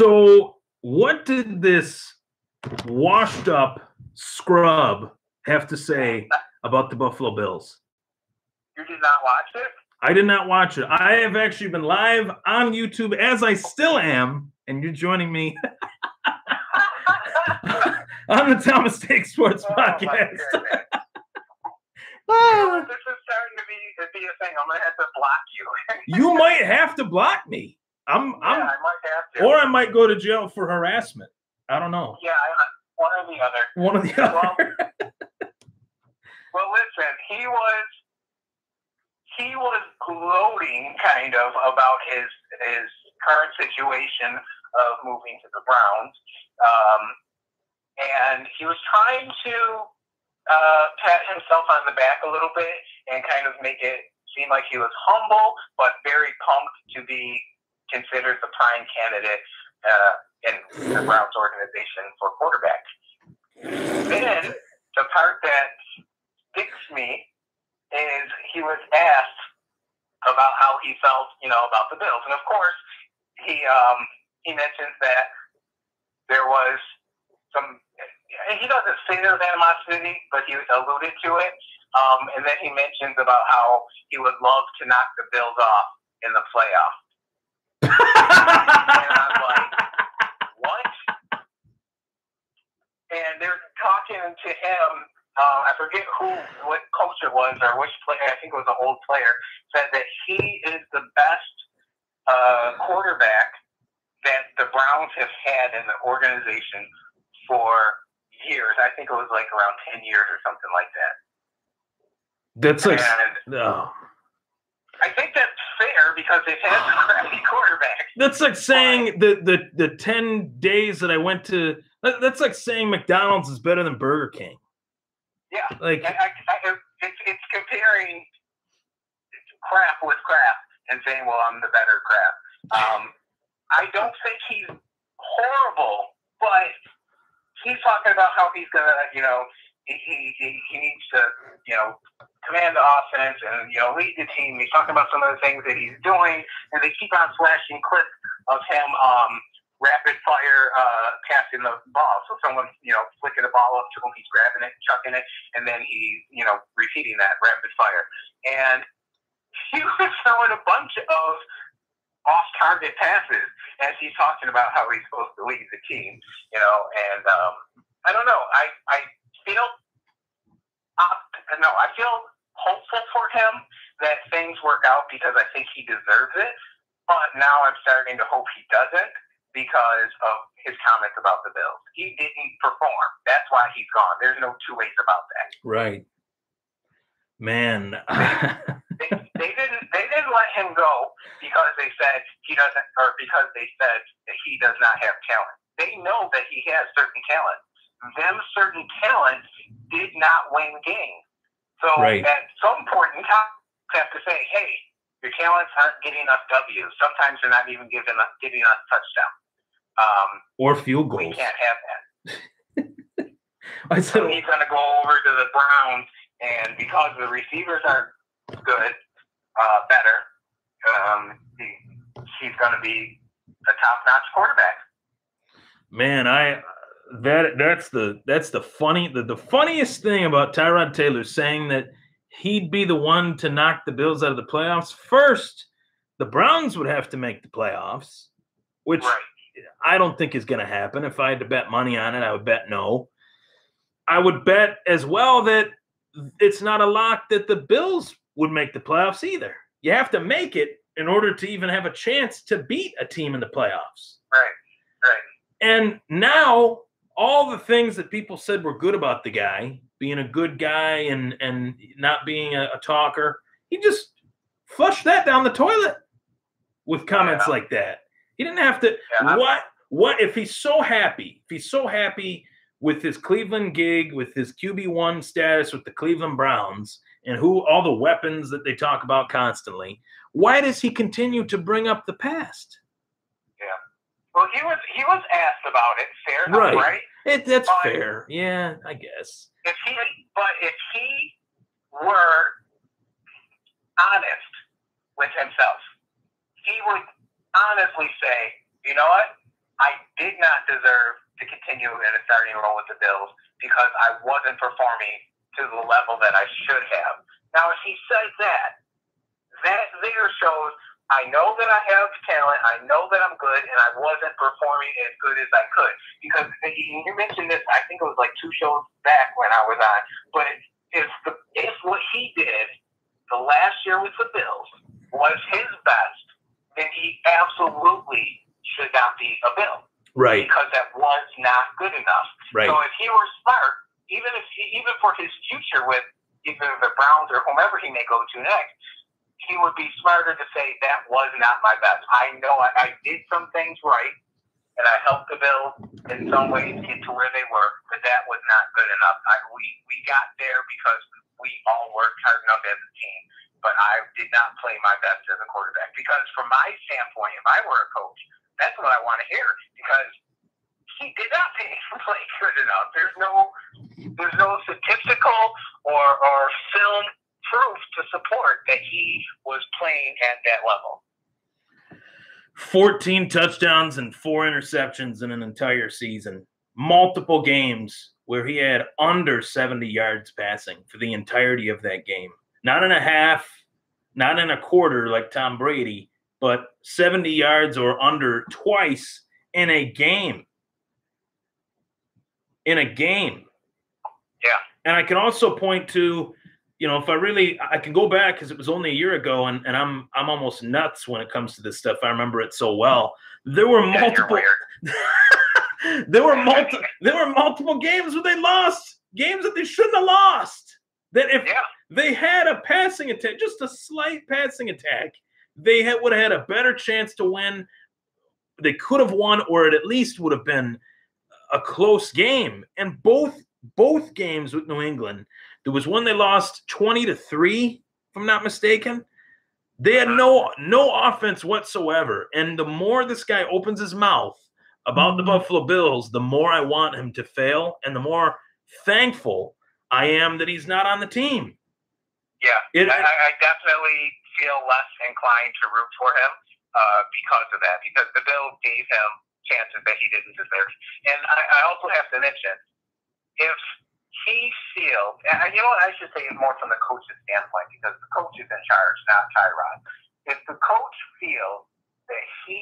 So what did this washed up scrub have to say about the Buffalo Bills? You did not watch it? I did not watch it. I have actually been live on YouTube, as I still am, and you're joining me on the Thomas Take Sports podcast. Oh, this is starting to be a thing. I'm gonna have to block you. You might have to block me. I might have to. Or I might go to jail for harassment. I don't know. Yeah, one or the other. One or the other. Well, listen, he was gloating kind of about his current situation of moving to the Browns, and he was trying to pat himself on the back a little bit and kind of make it seem like he was humble, but very pumped to be considered the prime candidate in the Browns organization for quarterback. Then the part that sticks me is he was asked about how he felt, about the Bills, and of course he mentions that there was some. He doesn't say there was animosity, but he alluded to it. And then he mentions about how he would love to knock the Bills off in the playoffs. And I'm like, what? And they're talking to him. I forget what coach it was or which player. I think it was an old player. Said that he is the best quarterback that the Browns have had in the organization for years. I think it was like around 10 years or something like that. That's like no. I think that's fair because they've had crappy quarterbacks. That's like saying the 10 days that I went to. That's like saying McDonald's is better than Burger King. Yeah, like it's comparing crap with crap and saying, "Well, I'm the better crap." I don't think he's horrible, but he's talking about how he's gonna, he needs to, command the offense and, lead the team. He's talking about some of the things that he's doing, and they keep on flashing clips of him rapid fire passing the ball. So someone's, flicking the ball up to him, he's grabbing it, chucking it, and then he's, repeating that rapid fire. And he was throwing a bunch of off-target passes as he's talking about how he's supposed to lead the team, and I don't know. I feel hopeful for him that things work out because I think he deserves it. But now I'm starting to hope he doesn't because of his comments about the Bills. He didn't perform. That's why he's gone. There's no two ways about that. Right. Man. They didn't let him go because they said he doesn't, or because they said that he does not have talent. They know that he has certain talent. Them certain talent did not win games. So At some point in time, you have to say, hey, your talents aren't getting us W's. Sometimes they're not even giving us touchdowns. Or field goals. We can't have that. So he's going to go over to the Browns, and because the receivers are good, better, he's going to be a top-notch quarterback. Man, that's the funniest thing about Tyrod Taylor saying that he'd be the one to knock the Bills out of the playoffs. First, the Browns would have to make the playoffs, which I don't think is going to happen. If I had to bet money on it, I would bet no. I would bet as well that it's not a lock that the Bills would make the playoffs either. You have to make it in order to even have a chance to beat a team in the playoffs. Right. And now all the things that people said were good about the guy, being a good guy and not being a talker, he just flushed that down the toilet with comments like that. He didn't have to. Yeah. What if he's so happy? If he's so happy with his Cleveland gig, with his QB1 status with the Cleveland Browns, and all the weapons that they talk about constantly, why does he continue to bring up the past? Yeah. Well, he was asked about it. Fair enough, right? That's fair. Yeah, I guess. If he were honest with himself, he would honestly say, you know what? I did not deserve to continue in a starting role with the Bills because I wasn't performing to the level that I should have. Now, if he says that there shows I know that I have talent, I know that I'm good, and I wasn't performing as good as I could. Because you mentioned this, I think it was like 2 shows back when I was on, but if what he did the last year with the Bills was his best, then he absolutely should not be a Bill. Right. Because that was not good enough. Right. So if he were smart, even for his future with either the Browns or whomever he may go to next, he would be smarter to say that was not my best. I know I did some things right, and I helped the Bills in some ways get to where they were, but that was not good enough. We got there because we all worked hard enough as a team, but I did not play my best as a quarterback. Because from my standpoint, if I were a coach, that's what I want to hear, because he did not play good enough. There's no statistical or film proof to support that he was playing at that level. 14 touchdowns and 4 interceptions in an entire season. Multiple games where he had under 70 yards passing for the entirety of that game. Not in a half, not in a quarter like Tom Brady, but 70 yards or under twice in a game. In a game. Yeah. And I can also point to, if I can go back because it was only a year ago, and I'm almost nuts when it comes to this stuff. I remember it so well. There were multiple there were multiple games where they lost, games that they shouldn't have lost. That if they had a passing attack, just a slight passing attack, they would have had a better chance to win. They could have won, or it at least would have been a close game. And both games with New England, there was one they lost 20-3, if I'm not mistaken. They had no offense whatsoever. And the more this guy opens his mouth about the Buffalo Bills, the more I want him to fail, and the more thankful I am that he's not on the team. Yeah, I definitely feel less inclined to root for him because of that, because the Bills gave him chances that he didn't deserve. And I also have to mention, if he feels, and you know what, I should say more from the coach's standpoint, because the coach is in charge, not Tyrod. If the coach feels that he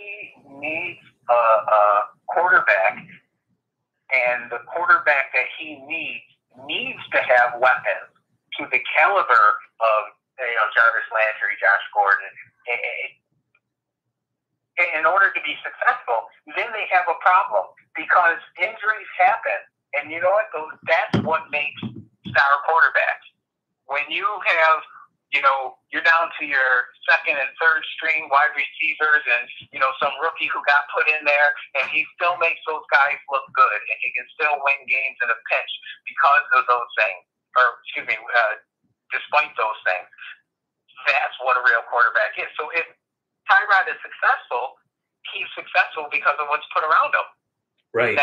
needs a quarterback, and the quarterback that he needs to have weapons to the caliber of Jarvis Landry, Josh Gordon, in order to be successful, then they have a problem, because injuries happen. And you know what? That's what makes star quarterbacks. When you have, you're down to your second and third string wide receivers and, some rookie who got put in there, and he still makes those guys look good, and he can still win games in a pinch because of those things, despite those things. That's what a real quarterback is. So if Tyrod is successful, he's successful because of what's put around him. Right.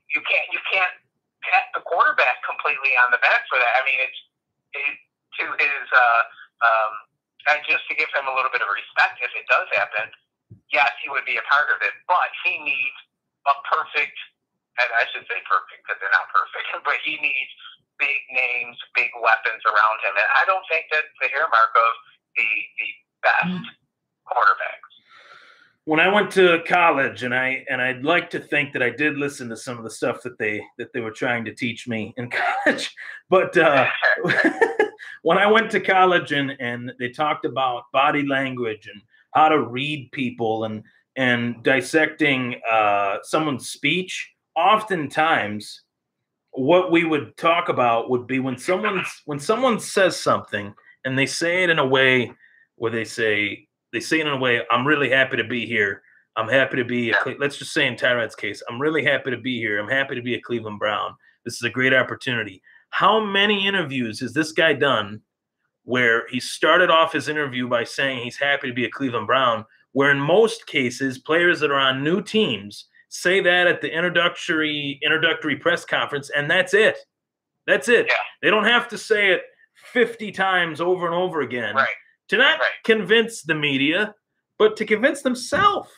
You can't pat the quarterback completely on the back for that. I mean, just to give him a little bit of respect, if it does happen, yes, he would be a part of it, but he needs a perfect, and I should say perfect because they're not perfect, but he needs big names, big weapons around him. And I don't think that's the earmark of the best quarterbacks. When I went to college, and I'd like to think that I did listen to some of the stuff that they were trying to teach me in college, but when I went to college and they talked about body language and how to read people and dissecting someone's speech, oftentimes what we would talk about would be when someone says something and they say it in a way where they say it in a way, I'm really happy to be here. I'm happy to be let's just say in Tyrod's case, I'm really happy to be here. I'm happy to be a Cleveland Brown. This is a great opportunity. How many interviews has this guy done where he started off his interview by saying he's happy to be a Cleveland Brown, where in most cases, players that are on new teams say that at the introductory press conference, and that's it. That's it. Yeah. They don't have to say it 50 times over and over again. Right. To not convince the media, but to convince themselves.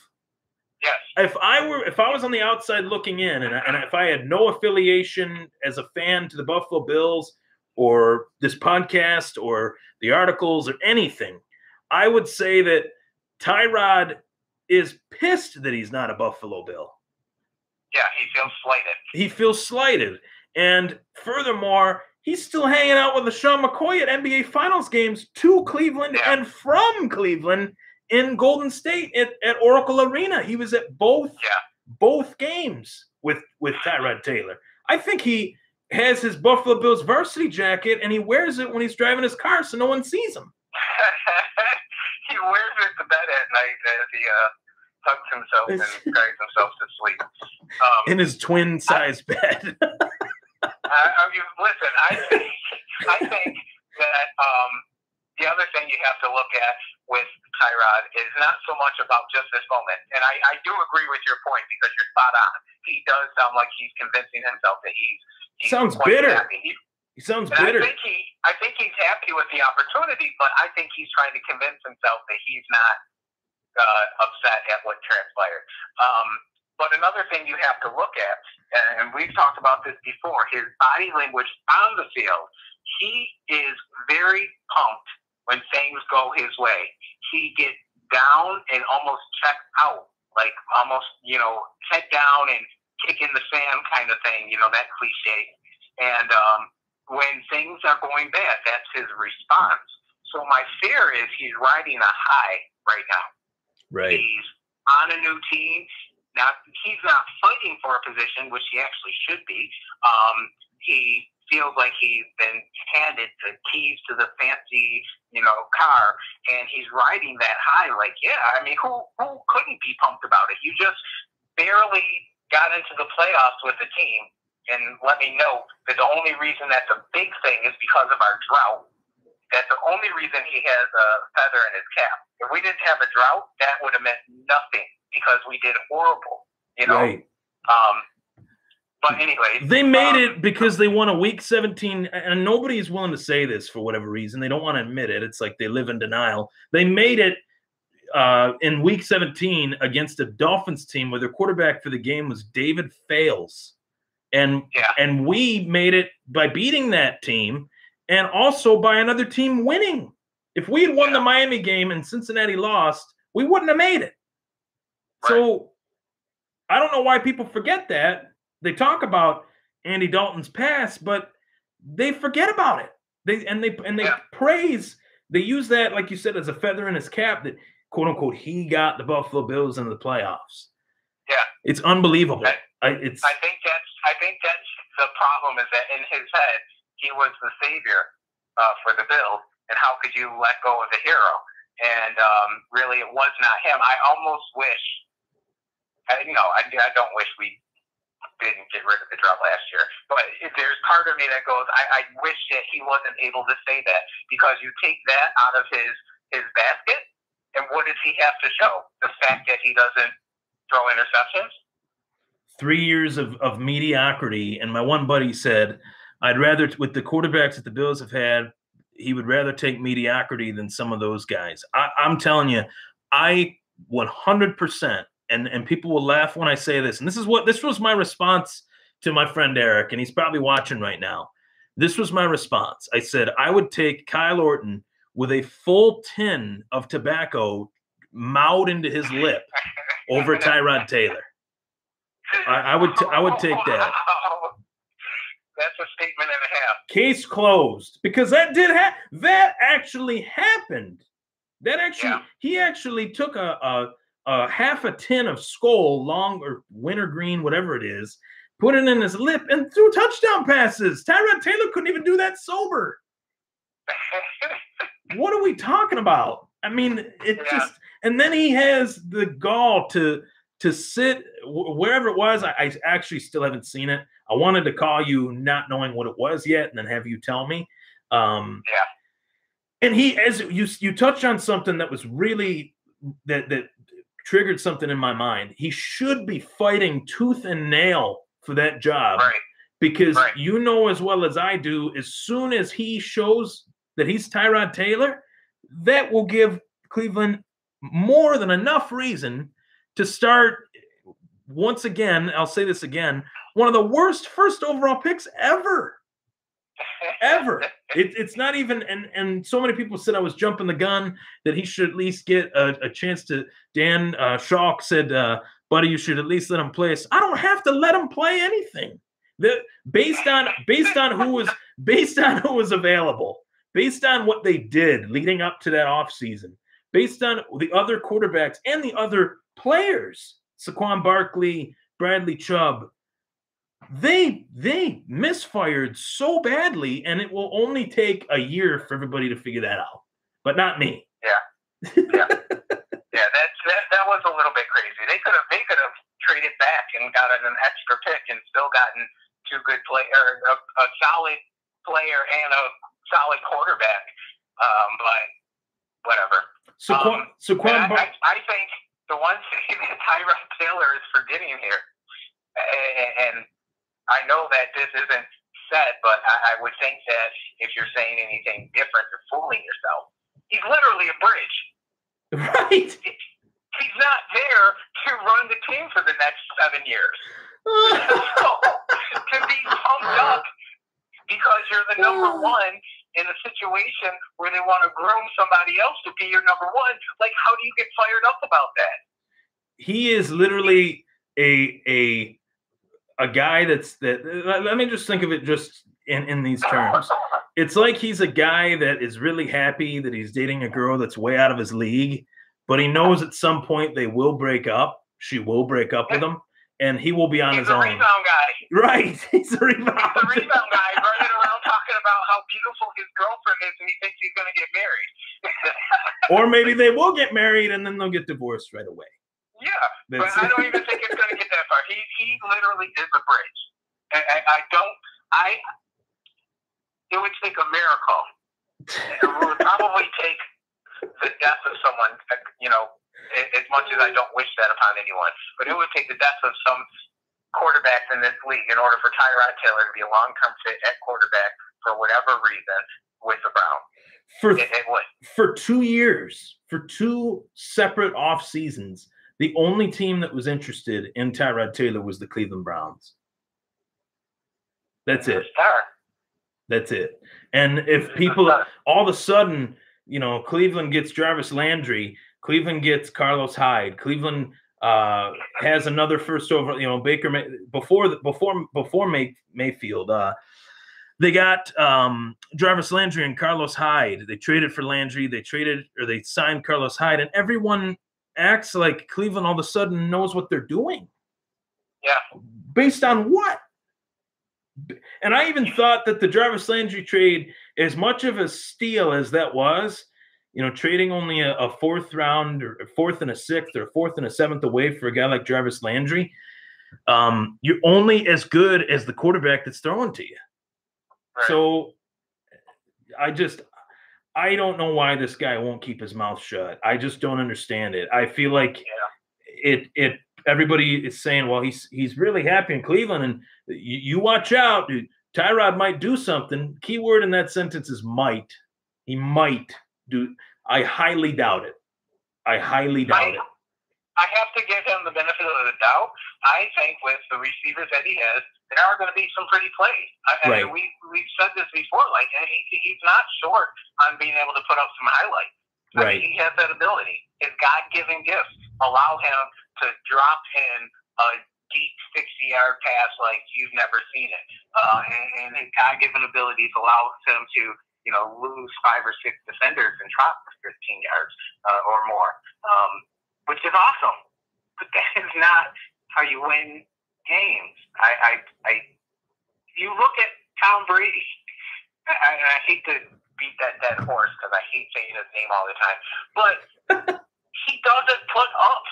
Yes. If I was on the outside looking in, and if I had no affiliation as a fan to the Buffalo Bills or this podcast or the articles or anything, I would say that Tyrod is pissed that he's not a Buffalo Bill. Yeah, he feels slighted. He feels slighted. And furthermore, he's still hanging out with LaShawn McCoy at NBA Finals games to Cleveland and from Cleveland in Golden State at Oracle Arena. He was at both games with Tyrod Taylor. I think he has his Buffalo Bills varsity jacket, and he wears it when he's driving his car so no one sees him. He wears it to bed at night as he tucks himself and cries himself to sleep. In his twin-size bed. Listen, I think that the other thing you have to look at with Tyrod is not so much about just this moment. And I do agree with your point because you're spot on. He does sound like he's convincing himself that he's sounds bitter. Happy. He sounds bitter. I think he's happy with the opportunity, but I think he's trying to convince himself that he's not upset at what transpired. But another thing you have to look at, and we've talked about this before, his body language on the field. He is very pumped when things go his way. He gets down and almost checks out, like almost, head down and kick in the sand kind of thing, that cliche. And when things are going bad, that's his response. So my fear is he's riding a high right now. Right. He's on a new team. Now, he's not fighting for a position, which he actually should be. He feels like he's been handed the keys to the fancy, car, and he's riding that high. Like, who couldn't be pumped about it? You just barely got into the playoffs with the team, and let me note that the only reason that's a big thing is because of our drought. That's the only reason he has a feather in his cap. If we didn't have a drought, that would have meant nothing because we did horrible, Right. But anyway. They made it because they won a Week 17, and nobody's willing to say this for whatever reason. They don't want to admit it. It's like they live in denial. They made it in Week 17 against a Dolphins team where their quarterback for the game was David Fales. And we made it by beating that team and also by another team winning. If we had won the Miami game and Cincinnati lost, we wouldn't have made it. Right. So I don't know why people forget that. They talk about Andy Dalton's past, but they forget about it. They praise. They use that, like you said, as a feather in his cap that, quote unquote, he got the Buffalo Bills into the playoffs. Yeah, it's unbelievable. I think that's the problem is that in his head he was the savior for the Bills, and how could you let go of the hero? And really, it was not him. I almost wish. I don't wish we didn't get rid of the drought last year. But there's part of me that goes, I wish that he wasn't able to say that, because you take that out of his basket, and what does he have to show? The fact that he doesn't throw interceptions? 3 years of mediocrity. And my one buddy said, I'd rather, with the quarterbacks that the Bills have had, he would rather take mediocrity than some of those guys. I'm telling you, I 100%, and people will laugh when I say this, and this was my response to my friend Eric, and he's probably watching right now. This was my response. I said, I would take Kyle Orton with a full tin of tobacco mowed into his lip over Tyrod Taylor. I would take that. That's a statement and a half. Case closed, because that actually happened. He actually took a half a tin of Skol, long or wintergreen, whatever it is, put it in his lip and threw touchdown passes. Tyrod Taylor couldn't even do that sober. What are we talking about? I mean, just, and then he has the gall to sit wherever it was. I actually still haven't seen it. I wanted to call you not knowing what it was yet and then have you tell me. And he, as you touched on something that was really, that triggered something in my mind. He should be fighting tooth and nail for that job. Right. Because you know as well as I do, as soon as he shows that he's Tyrod Taylor, that will give Cleveland more than enough reason to start once again, I'll say this again, one of the worst first overall picks ever. Ever. It's not even, and so many people said I was jumping the gun, that he should at least get a chance to. Dan Schalk said, buddy, you should at least let him play. I don't have to let him play anything. Based on who was available, based on what they did leading up to that offseason, based on the other quarterbacks and the other players, Saquon Barkley, Bradley Chubb, they misfired so badly, and it will only take a year for everybody to figure that out. But not me. Yeah. That was a little bit crazy. They could have traded back and gotten an extra pick and still gotten two good players, a solid player and a solid quarterback. But whatever. I think the one thing that Tyrod Taylor is forgetting here, and I know that this isn't said, but I would think that if you're saying anything different, you're fooling yourself. He's literally a bridge. Right. He's not there to run the team for the next 7 years. So, to be pumped up because you're the number one in a situation where they want to groom somebody else to be your number one, like, how do you get fired up about that? He is literally a guy let me just think of it just in these terms. It's like he's a guy that is really happy that he's dating a girl that's way out of his league, but he knows at some point they will break up. She will break up with him, and he will be on his own. He's a rebound guy. Right. He's a rebound guy running around talking about how beautiful his girlfriend is, and he thinks he's going to get married. Or maybe they will get married, and then they'll get divorced right away. Yeah, but I don't even think it's going to get that far. He literally is a bridge. It would take a miracle. It would probably take the death of someone, as much as I don't wish that upon anyone, but it would take the death of some quarterbacks in this league in order for Tyrod Taylor to be a long-term fit at quarterback for whatever reason with the Browns. It would. For 2 years, for 2 separate off seasons, the only team that was interested in Tyrod Taylor was the Cleveland Browns. That's it. That's it. And if people all of a sudden, Cleveland gets Jarvis Landry, Cleveland gets Carlos Hyde, Cleveland has another first over, Baker before Mayfield. They got Jarvis Landry and Carlos Hyde. They traded for Landry. They signed Carlos Hyde, and everyone acts like Cleveland all of a sudden knows what they're doing. Yeah. Based on what? And I even thought that the Jarvis Landry trade, as much of a steal as that was, trading only a fourth round or a fourth and a sixth or a fourth and a seventh away for a guy like Jarvis Landry, you're only as good as the quarterback that's throwing to you. Right. So I don't know why this guy won't keep his mouth shut. I just don't understand it. I feel like everybody is saying, well, he's really happy in Cleveland, and you watch out, dude. Tyrod might do something. Keyword in that sentence is might. He might do. I highly doubt it. I have to give him the benefit of the doubt. I think with the receivers that he has, there are going to be some pretty plays. Right. We've said this before. Like, he's not short on being able to put up some highlights. Right. He has that ability. His God-given gifts allow him to drop in a deep 60-yard pass like you've never seen it. And his God-given abilities allow him to, lose 5 or 6 defenders and drop for 15 yards or more, which is awesome. But that is not how you win games. You look at Tom Brady, and I hate to beat that dead horse because I hate saying his name all the time, but he doesn't put up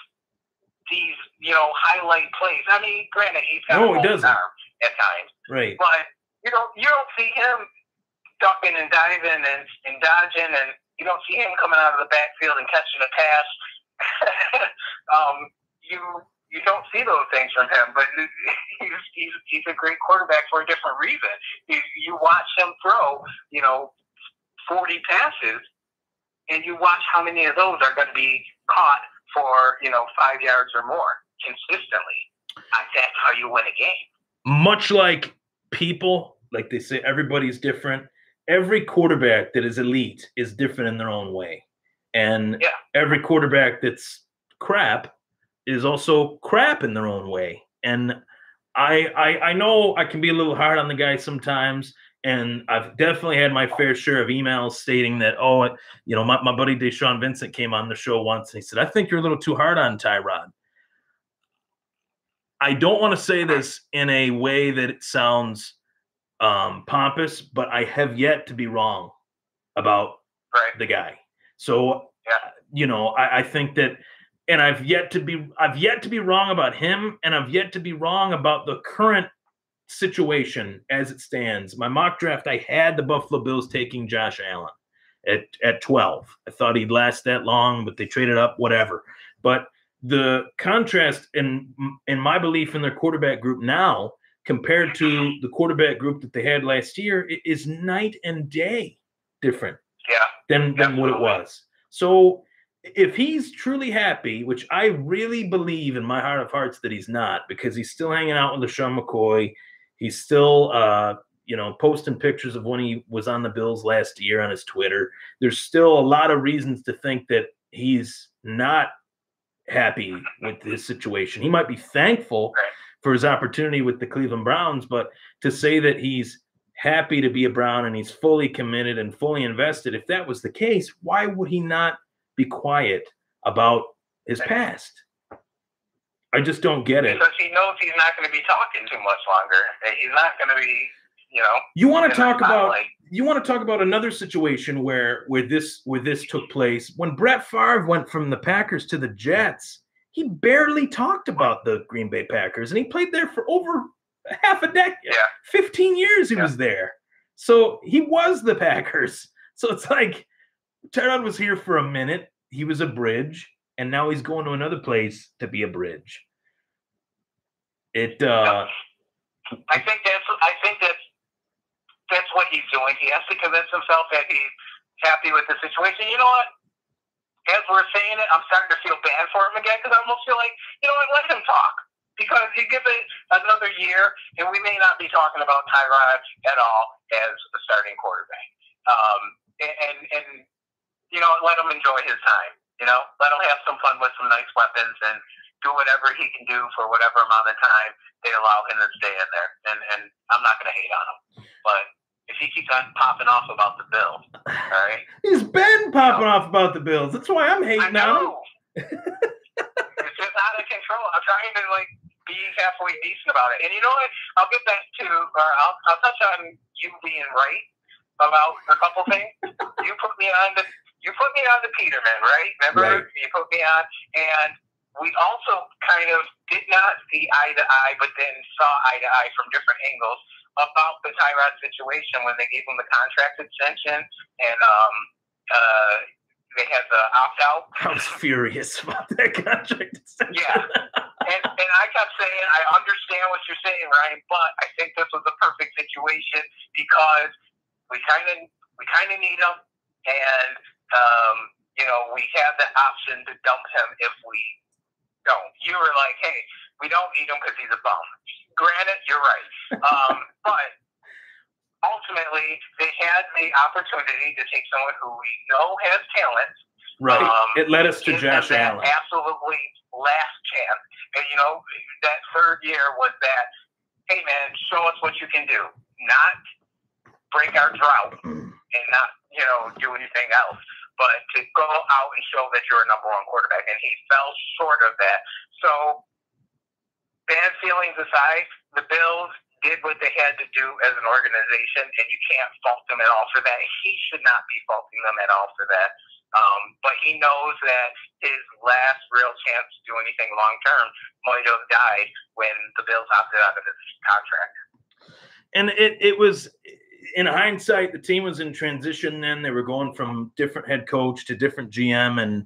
these, highlight plays. I mean, granted, he's got a golden arm at times, right? But you don't see him ducking and diving and dodging, and you don't see him coming out of the backfield and catching a pass. You don't see those things from him, but he's a great quarterback for a different reason. You watch him throw, 40 passes, and you watch how many of those are going to be caught for, 5 yards or more consistently. That's how you win a game. Much like people, like they say, everybody's different. Every quarterback that is elite is different in their own way. And every quarterback that's crap is also crap in their own way. And I know I can be a little hard on the guy sometimes, and I've definitely had my fair share of emails stating that, my buddy Deshaun Vincent came on the show once, and he said, I think you're a little too hard on Tyrod. I don't want to say this in a way that it sounds pompous, but I have yet to be wrong about the guy. So, I think that, and I've yet to be wrong about him, and I've yet to be wrong about the current situation as it stands. My mock draft, I had the Buffalo Bills taking Josh Allen at 12. I thought he'd last that long, but they traded up, whatever. But the contrast in my belief in their quarterback group now compared to the quarterback group that they had last year is night and day different than what it was. So if he's truly happy, which I really believe in my heart of hearts that he's not, because he's still hanging out with LaShawn McCoy, he's still posting pictures of when he was on the Bills last year on his Twitter. There's still a lot of reasons to think that he's not happy with his situation. He might be thankful for his opportunity with the Cleveland Browns, but to say that he's happy to be a Brown and he's fully committed and fully invested, if that was the case, why would he not be quiet about his past? I just don't get it. Because he knows he's not going to be talking too much longer. He's not going to be, You want to talk about another situation where this took place when Brett Favre went from the Packers to the Jets. He barely talked about the Green Bay Packers, and he played there for over half a decade. 15 years he was there. So he was the Packers. So it's like Tyrod was here for a minute. He was a bridge, and now he's going to another place to be a bridge. I think that's what he's doing. He has to convince himself that he's happy with the situation. You know what? As we're saying it, I'm starting to feel bad for him again because I almost feel like, let him talk. Because you give it another year, and we may not be talking about Tyrod at all as the starting quarterback. Let him enjoy his time. Let him have some fun with some nice weapons and do whatever he can do for whatever amount of time they allow him to stay in there. And I'm not going to hate on him. But if he keeps on popping off about the Bills, all right? He's been popping off about the Bills. That's why I'm hating on him. It's just out of control. I'm trying to, be halfway decent about it. And you know what? I'll get back to, I'll touch on you being right about a couple things. You put me on the Peterman, right? Remember? You put me on, and we also kind of did not see eye to eye, but then saw eye to eye from different angles about the Tyrod situation when they gave him the contract extension and they had the opt-out. I was furious about that contract extension. Yeah. And I kept saying, I understand what you're saying, Ryan, but I think this was a perfect situation because we kind of need him, and we have the option to dump him if we don't. You were like, hey, we don't need him because he's a bum. Granted, you're right. But ultimately, they had the opportunity to take someone who we know has talent. Right. It led us to Josh Allen. Absolutely last chance. And, that third year was that, hey, man, show us what you can do. Not break our drought and not, do anything else. But to go out and show that you're a number one quarterback. And he fell short of that. So, bad feelings aside, the Bills did what they had to do as an organization, and you can't fault them at all for that. He should not be faulting them at all for that. But he knows that his last real chance to do anything long-term might have died when the Bills opted out of his contract. And it was, in hindsight, the team was in transition then. They were going from different head coach to different GM, and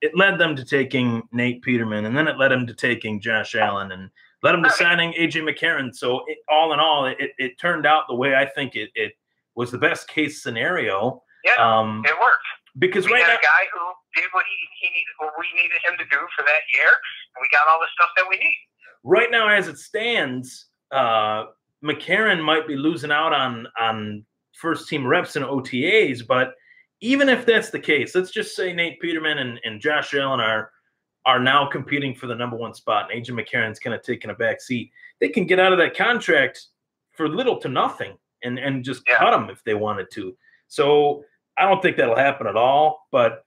it led them to taking Nate Peterman, and then it led them to taking Josh Allen, and led them to signing A.J. McCarron. So all in all, it turned out the way I think it was the best case scenario. Yeah, it worked. Because we had a guy who did what he needed, what we needed him to do for that year, and we got all the stuff that we need. right now, as it stands, McCarron might be losing out on first-team reps and OTAs, but even if that's the case, let's just say Nate Peterman and Josh Allen are now competing for the number one spot, and AJ McCarron's kind of taking a back seat. They can get out of that contract for little to nothing and just cut them if they wanted to. So I don't think that'll happen at all, but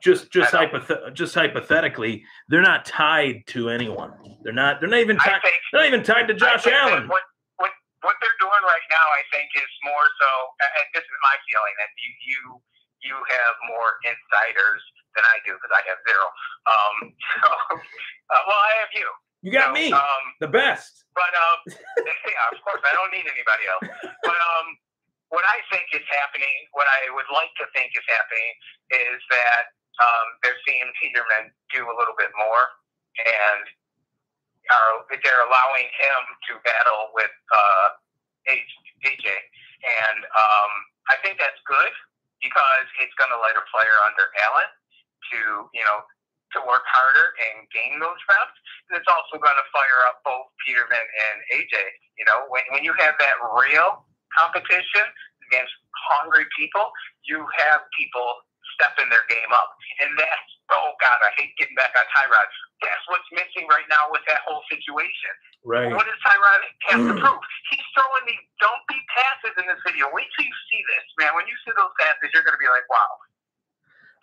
just hypothetically, they're not tied to anyone. They're not even tied. They're not even tied to Josh Allen. What they're doing right now, I think, is more so. And this is my feeling that you have more insiders than I do because I have zero. Well, I have you. You got me, the best. But yeah, of course, I don't need anybody else. But what I think is happening, what I would like to think is happening, is that they're seeing Peterman do a little bit more, and they're allowing him to battle with AJ. And I think that's good because it's going to let a player under Allen to work harder and gain those reps. And it's also going to fire up both Peterman and AJ. When you have that real competition against hungry people, you have people stepping their game up. And that's, oh God, I hate getting back on Tyrod. That's what's missing right now with that whole situation. Right. What does Tyrod have to prove? He's throwing these dumpy passes in this video. Wait till you see this, man. When you see those passes, you're going to be like, wow.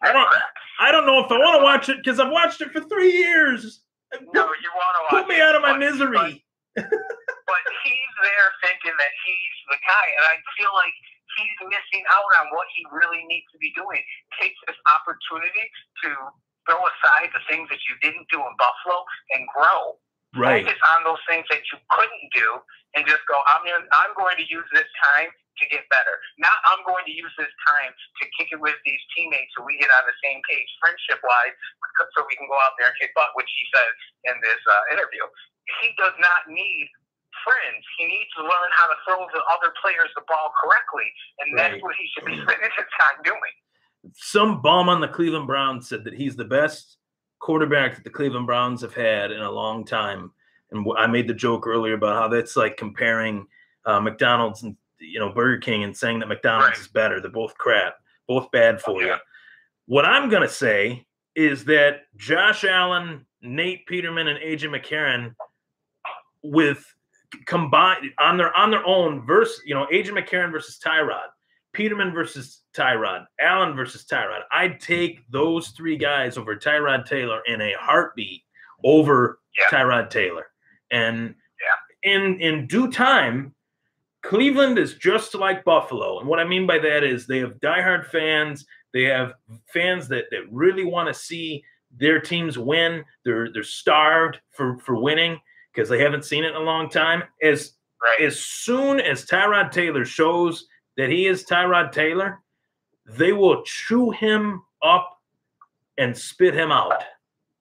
I don't know if I want to watch it because I've watched it for 3 years. No, you want to watch it. Put me out of my misery. But he's there thinking that he's the guy, and I feel like he's missing out on what he really needs to be doing. Take this opportunity to throw aside the things that you didn't do in Buffalo and grow. Right. Focus on those things that you couldn't do and just go, I'm going to use this time to get better. Now I'm going to use this time to kick it with these teammates so we get on the same page friendship-wise so we can go out there and kick butt, which he said in this interview. He does not need friends. He needs to learn how to throw the other players the ball correctly, and that's what he should be spending his time doing. Some bum on the Cleveland Browns said that he's the best quarterback that the Cleveland Browns have had in a long time. And I made the joke earlier about how that's like comparing McDonald's and Burger King and saying that McDonald's is better. They're both crap, both bad for you. What I'm going to say is that Josh Allen, Nate Peterman, and AJ McCarron with combined on their own versus, AJ McCarron versus Tyrod, Peterman versus Tyrod, Allen versus Tyrod. I'd take those three guys over Tyrod Taylor in a heartbeat over Tyrod Taylor. And in due time, Cleveland is just like Buffalo. And what I mean by that is they have diehard fans. They have fans that really want to see their teams win. They're starved for winning because they haven't seen it in a long time. As soon as Tyrod Taylor shows that he is Tyrod Taylor, they will chew him up and spit him out.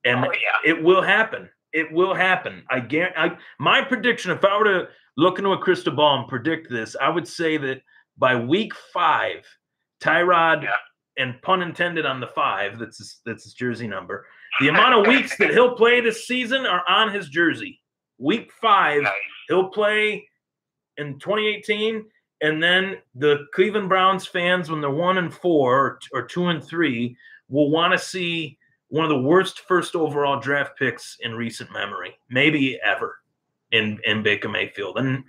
And it will happen. It will happen. I guarantee. My prediction, if I were to look into a crystal ball and predict this, I would say that by week 5, Tyrod, and pun intended on the 5, that's his jersey number, the amount of weeks that he'll play this season are on his jersey. Week 5, he'll play in 2018, and then the Cleveland Browns fans, when they're 1-4 or 2-3, will want to see one of the worst first overall draft picks in recent memory, maybe ever, in Baker Mayfield. And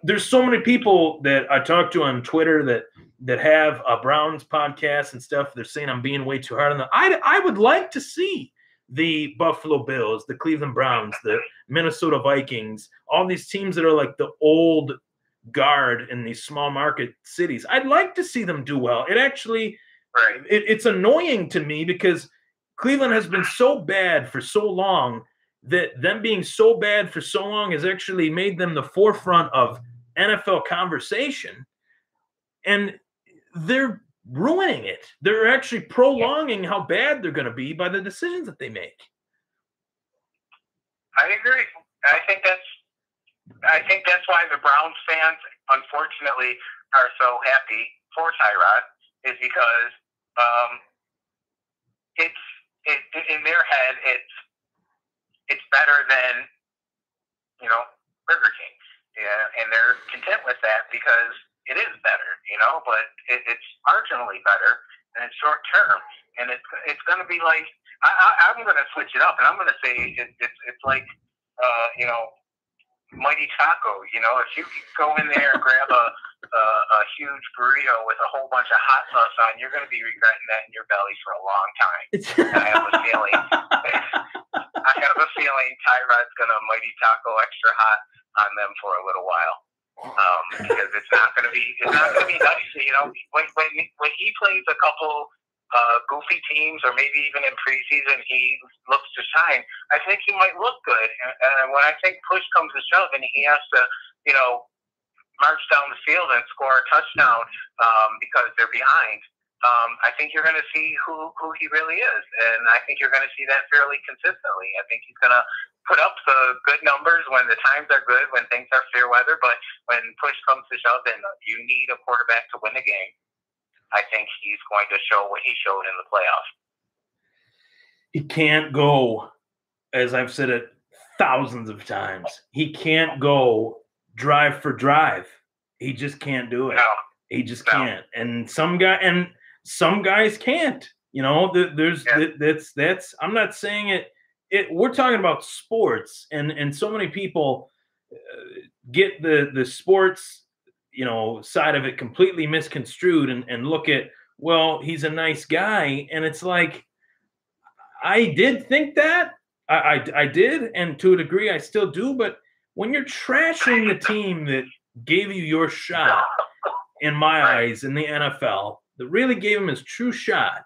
there's so many people that I talk to on Twitter that have a Browns podcast and stuff. They're saying I'm being way too hard on them. I would like to see the Buffalo Bills, the Cleveland Browns, the Minnesota Vikings, all these teams that are like the old guard in these small market cities. I'd like to see them do well. It actually, it's annoying to me because Cleveland has been so bad for so long that them being so bad for so long has actually made them the forefront of NFL conversation, and they're ruining it. They're actually prolonging how bad they're going to be by the decisions that they make. I agree. I think that's why the Browns fans, unfortunately, are so happy for Tyrod, is because it's in their head it's better than Burger King. Yeah, and they're content with that because it is better, but it's marginally better and it's short term. And it's going to be like, I'm going to switch it up and I'm going to say it's like, Mighty Taco. If you go in there and grab a huge burrito with a whole bunch of hot sauce on, you're going to be regretting that in your belly for a long time. And I have a feeling Tyrod's going to Mighty Taco extra hot on them for a little while. Because it's not going to be nice. When he plays a couple goofy teams, or maybe even in preseason, he looks to shine. I think he might look good. And when I think push comes to shove, and he has to, march down the field and score a touchdown because they're behind, I think you're going to see who he really is. And I think you're going to see that fairly consistently. I think he's going to put up the good numbers when the times are good, when things are fair weather. But when push comes to shove and you need a quarterback to win the game, I think he's going to show what he showed in the playoffs. He can't go, as I've said it thousands of times, he can't go drive for drive. He just can't do it. No. He just can't. And some guys can't. That's I'm not saying it. We're talking about sports, and so many people get the sports side of it completely misconstrued and look at, well, he's a nice guy. And it's like, I did think that. I did. And to a degree, I still do. But when you're trashing the team that gave you your shot, in my eyes, in the NFL, that really gave him his true shot.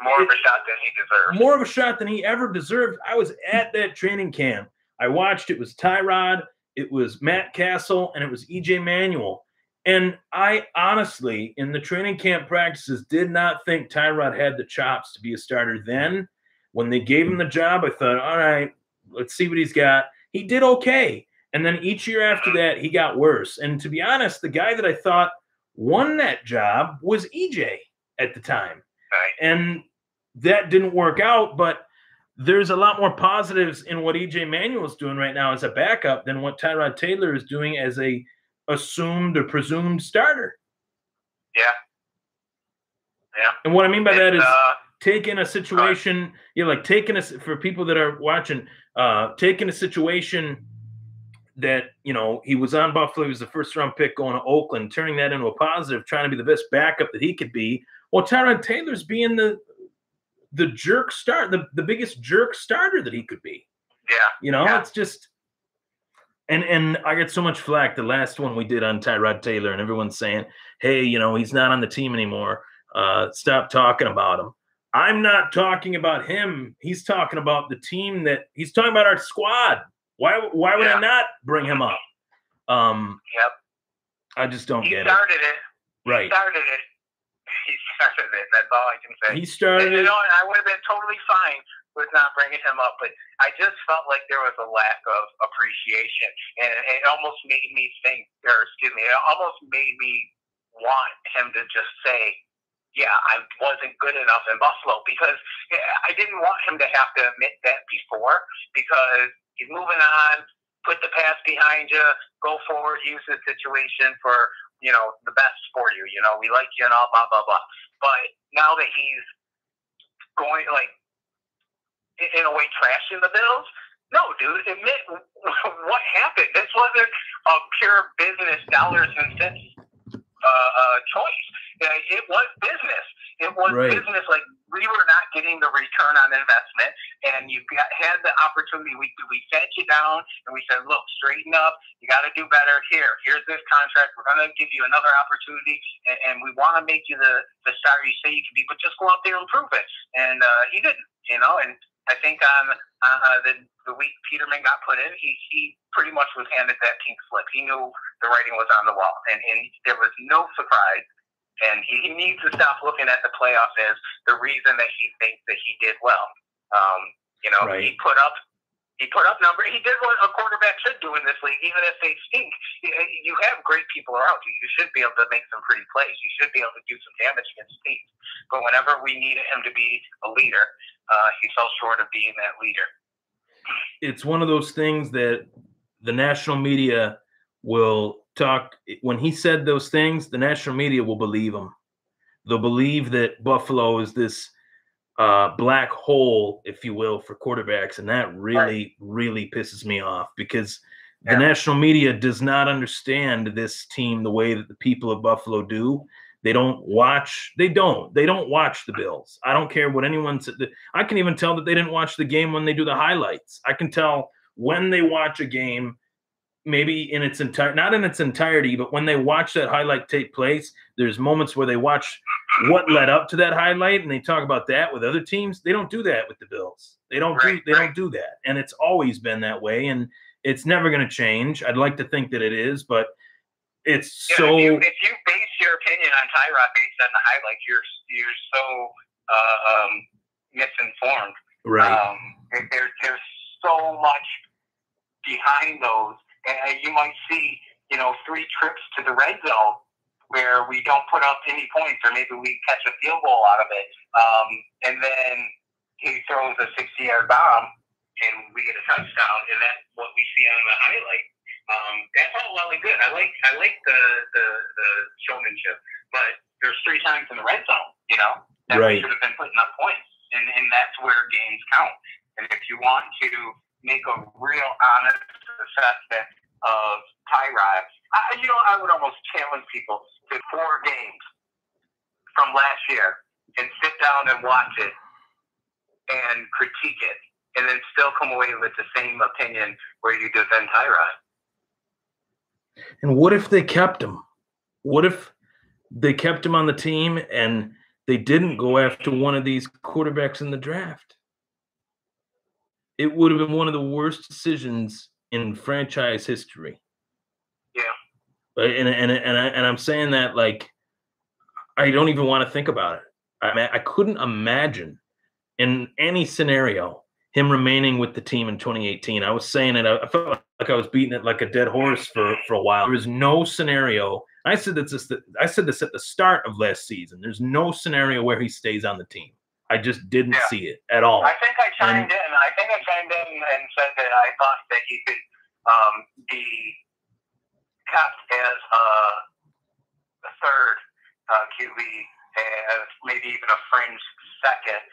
More of a shot than he deserved. More of a shot than he ever deserved. I was at that training camp. I watched. It was Tyrod, it was Matt Castle, and it was E.J. Manuel. And I honestly, in the training camp practices, did not think Tyrod had the chops to be a starter then. When they gave him the job, I thought, all right, let's see what he's got. He did okay. And then each year after that, he got worse. And to be honest, the guy that I thought won that job was EJ at the time. Right. And that didn't work out, but there's a lot more positives in what EJ Manuel is doing right now as a backup than what Tyrod Taylor is doing as a assumed or presumed starter. Yeah. Yeah. And what I mean by that is taking a situation, for people that are watching, taking a situation that, he was on Buffalo, he was the first round pick going to Oakland, turning that into a positive, trying to be the best backup that he could be. Well, Tyrod Taylor's being the jerk start, the biggest jerk starter that he could be. Yeah. It's just, and I get so much flack the last one we did on Tyrod Taylor, and everyone's saying, hey, he's not on the team anymore. Stop talking about him. I'm not talking about him. He's talking about the team he's talking about our squad. Why would I not bring him up? Yep. I just don't get it. He started it. Right. He started it. That's all I can say. He started it. And I would have been totally fine with not bringing him up, but I just felt like there was a lack of appreciation, and it almost made me think, it almost made me want him to just say, yeah, I wasn't good enough in Buffalo, because I didn't want him to have to admit that before, because he's moving on, put the past behind you, go forward, use the situation for, the best for you. We like you and all, blah, blah, blah. But now that he's going, in a way, trashing the Bills, no, dude, admit what happened. This wasn't a pure business dollars and cents choice. It was business. It was business. Like, we were not getting the return on investment, and you had the opportunity. We sat you down and we said, look, straighten up. You got to do better. Here's this contract. We're going to give you another opportunity, and we want to make you the starter you say you can be, but just go out there and prove it. And he didn't, and I think on the week Peterman got put in, he pretty much was handed that pink slip. He knew the writing was on the wall, and there was no surprise. And he needs to stop looking at the playoffs as the reason that he thinks that he did well. Right. He put up numbers. He did what a quarterback should do in this league, even if they stink. You have great people around you. You should be able to make some pretty plays. You should be able to do some damage against teams. But whenever we needed him to be a leader, he fell short of being that leader. It's one of those things that the national media will talk. When he said those things, the national media will believe him. They'll believe that Buffalo is this black hole, if you will, for quarterbacks. And that really, really pisses me off because the national media does not understand this team the way that the people of Buffalo do. They don't watch. They don't watch the Bills. I don't care what anyone said. I can even tell that they didn't watch the game when they do the highlights. I can tell when they watch a game, maybe in its not in its entirety, but when they watch that highlight take place, there's moments where they watch what led up to that highlight and they talk about that with other teams. They don't do that with the Bills. They don't do that. And it's always been that way. And it's never going to change. I'd like to think that it is, but it's so. If you base your opinion on Tyrod based on the highlights, you're so misinformed. Right. There's so much behind those, and you might see 3 trips to the red zone where we don't put up any points, or maybe we catch a field goal out of it, and then he throws a 60-yard bomb, and we get a touchdown, and that's what we see on the highlight. That's all well and good. I like the showmanship, but there's 3 times in the red zone, that we should have been putting up points, and that's where games count. And if you want to make a real honest assessment of Tyrod, I would almost challenge people to 4 games from last year and sit down and watch it and critique it, and then still come away with the same opinion where you defend Tyrod. And what if they kept him? What if they kept him on the team and they didn't go after one of these quarterbacks in the draft? It would have been one of the worst decisions in franchise history. Yeah. And I'm saying that like I don't even want to think about it. I mean, I couldn't imagine in any scenario him remaining with the team in 2018. I was saying it. I felt like I was beating it like a dead horse for a while. There was no scenario. I said this at the start of last season. There's no scenario where he stays on the team. I just didn't see it at all. I think I chimed in. And said that I thought that he could be kept as a third QB, as maybe even a fringe second,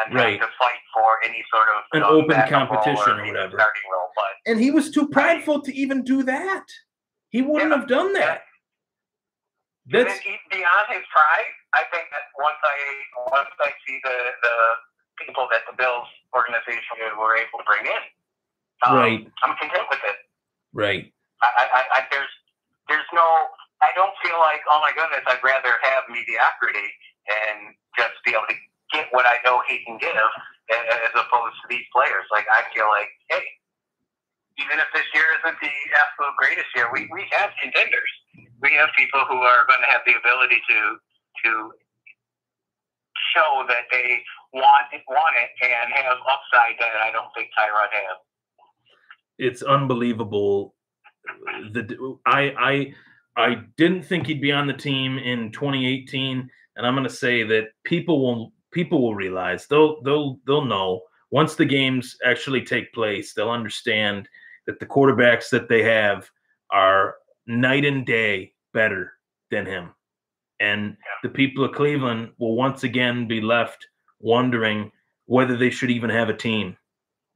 and have to fight for any sort of an open competition or whatever. Starting role, and he was too prideful to even do that. He wouldn't have done that. That's beyond his pride. I think that once I see the people that the Bills organization were able to bring in, I'm content with it. Right. There's no. I don't feel like, oh my goodness, I'd rather have mediocrity and just be able to get what I know he can give, as opposed to these players. Like, I feel like, hey, even if this year isn't the absolute greatest year, we have contenders. We have people who are going to have the ability to show that they want it and have upside that I don't think Tyrod has. It's unbelievable. I didn't think he'd be on the team in 2018, and I'm going to say that people will realize they'll know once the games actually take place. They'll understand that the quarterbacks that they have are night and day better than him, and the people of Cleveland will once again be left wondering whether they should even have a team,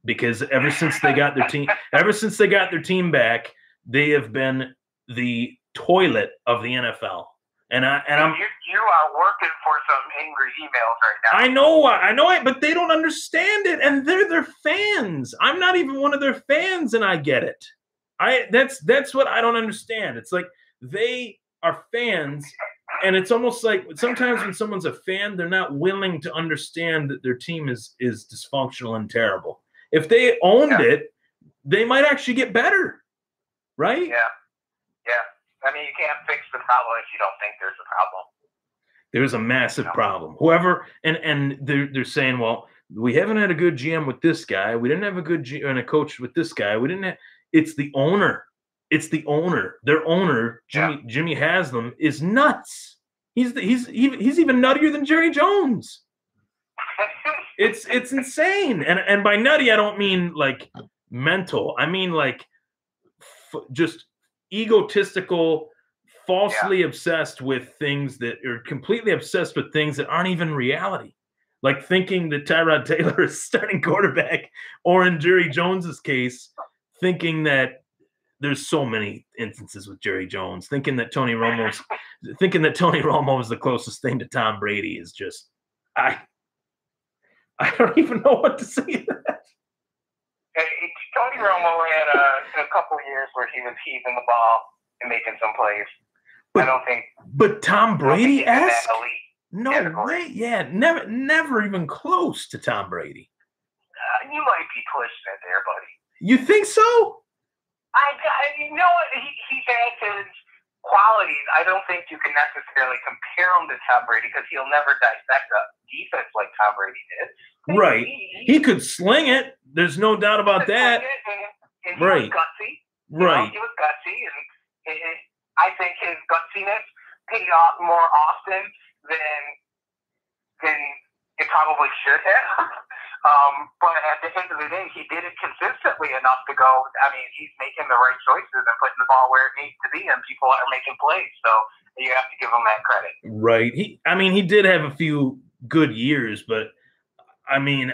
because ever since they got their team back, they have been the toilet of the NFL. And you are working for some angry emails right now. I know it, but they don't understand it, and they're their fans. I'm not even one of their fans, and I get it. That's what I don't understand. It's like they are fans, and it's almost like sometimes when someone's a fan, they're not willing to understand that their team is dysfunctional and terrible. If they owned it, they might actually get better, right? Yeah. I mean, you can't fix the problem if you don't think there's a problem. There's a massive problem. Whoever and they're saying, well, we haven't had a good GM with this guy. We didn't have a good GM and a coach with this guy. We didn't have. It's the owner. It's the owner. Their owner, Jimmy Haslam, is nuts. He's even nuttier than Jerry Jones. It's insane. And by nutty, I don't mean like mental. I mean like just egotistical, falsely obsessed with things that are completely obsessed with things that aren't even reality. Like thinking that Tyrod Taylor is starting quarterback, or in Jerry Jones's case, thinking that there's so many instances with Jerry Jones, thinking that Tony Romo is the closest thing to Tom Brady is just I don't even know what to say to that. Tony Romo had a couple years where he was heaving the ball and making some plays. But Tom Brady-esque? No category. way. Yeah, never even close to Tom Brady. You might be pushing it there, buddy. You think so? You know what? He's had his qualities. I don't think you can necessarily compare him to Tom Brady because he'll never dissect a defense like Tom Brady did. Right. He could sling it. There's no doubt about that. And he right. was gutsy. Right. He was gutsy, and I think his gutsiness paid off more often than it probably should have. But at the end of the day, he did it consistently enough to go. I mean, he's making the right choices and putting the ball where it needs to be, and people are making plays. So you have to give him that credit. Right. He did have a few good years, but I mean,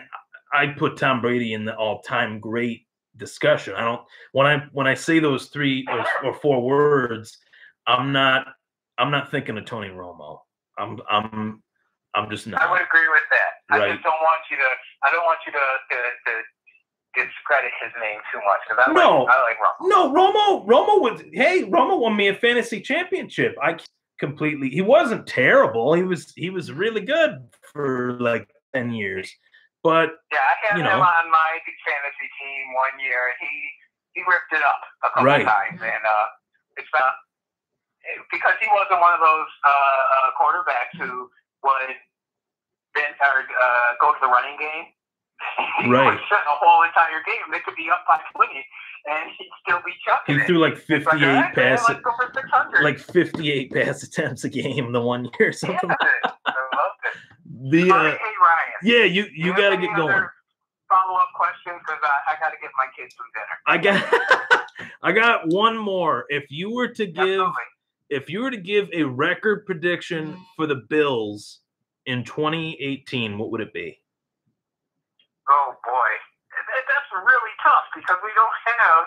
I put Tom Brady in the all-time great discussion. I don't when I say those 3 or 4 words, I'm not thinking of Tony Romo. I'm just not. I would agree with that. Right. I just don't want you to. I don't want you to discredit his name too much because I like Romo. No, Romo won me a fantasy championship. He wasn't terrible. He was really good for like 10 years. But yeah, I had him on my fantasy team one year, and he ripped it up a couple times, and it's not because he wasn't one of those quarterbacks who would go to the running game. He would shut the whole entire game. They could be up by 20, and he'd still be chucking it. He threw like 58 passes, let's go for 600. like 58 pass attempts a game the one year or something. I loved it. Hey Ryan. Yeah, you got to get going. Follow-up questions because I got to get my kids some dinner. I got one more. If you were to give a record prediction for the Bills in 2018, what would it be? Oh boy, that's really tough because we don't have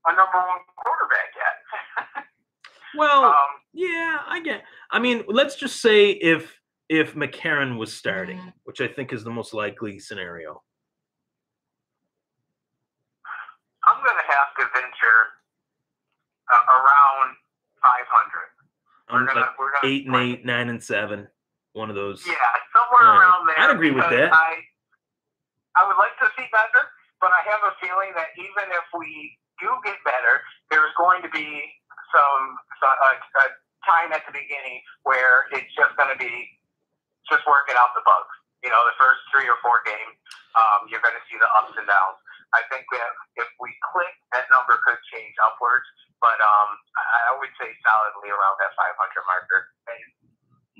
a number 1 quarterback yet. Well, yeah, I mean, let's just say if McCarron was starting, which I think is the most likely scenario. I'm going to have to venture around 500. We're gonna 8-8, 9-7, one of those. Yeah, somewhere around there. I'd agree with that. I would like to see better, but I have a feeling that even if we do get better, there's going to be a time at the beginning where it's just going to be just working out the bugs. The first 3 or 4 games, you're going to see the ups and downs. I think that if we click, that number could change upwards, but I would say solidly around that 500 marker.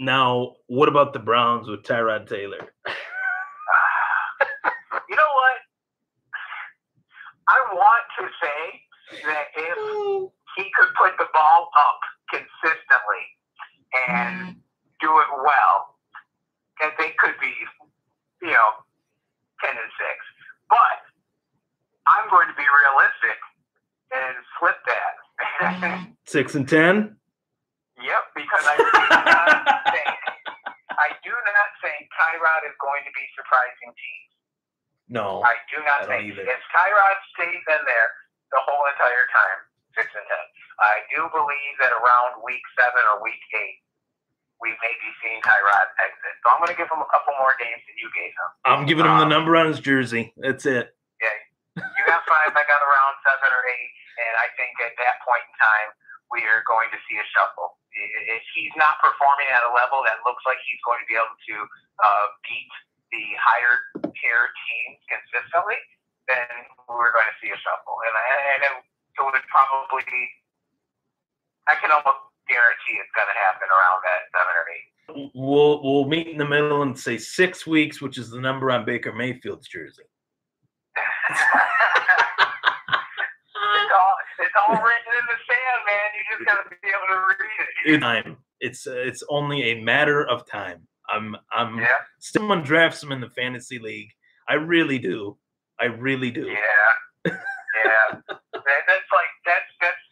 Now, what about the Browns with Tyrod Taylor? You know what? I want to say that if he could put the ball up consistently and do it well, that they could be, 10-6. But I'm going to be realistic and flip that. 6-10? Yep, because I do not think Tyrod is going to be surprising teams. No, I do not think. Either. If Tyrod stays in there the whole entire time, 6-10. I do believe that around week 7 or week 8, we may be seeing Tyrod exit. So I'm going to give him a couple more games than you gave him. I'm giving him the number on his jersey. That's it. Yeah. You got 5, I got around 7 or 8, and I think at that point in time, we are going to see a shuffle. If he's not performing at a level that looks like he's going to be able to beat the higher tier teams consistently, then we're going to see a shuffle. And it would probably be, I can almost guarantee it's going to happen around that 7 or 8. We'll meet in the middle and say 6 weeks, which is the number on Baker Mayfield's jersey. It's all written in the sand, man. You just got to be able to read it. Time. It's only a matter of time. I'm someone drafts him in the fantasy league. I really do. Yeah. Yeah.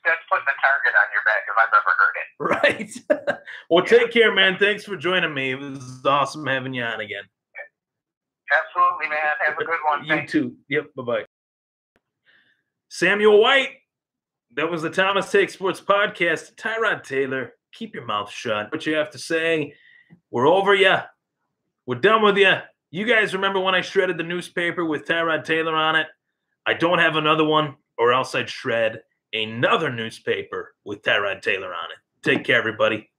That's putting a target on your back if I've ever heard it. Right. Well, take care, man. Thanks for joining me. It was awesome having you on again. Absolutely, man. Have a good one. You too. Yep. Bye-bye. Samuel White. That was the Thomas Take Sports Podcast. Tyrod Taylor, keep your mouth shut. What you have to say, we're over you. We're done with you. You guys remember when I shredded the newspaper with Tyrod Taylor on it? I don't have another one, or else I'd shred another newspaper with Tyrod Taylor on it. Take care, everybody.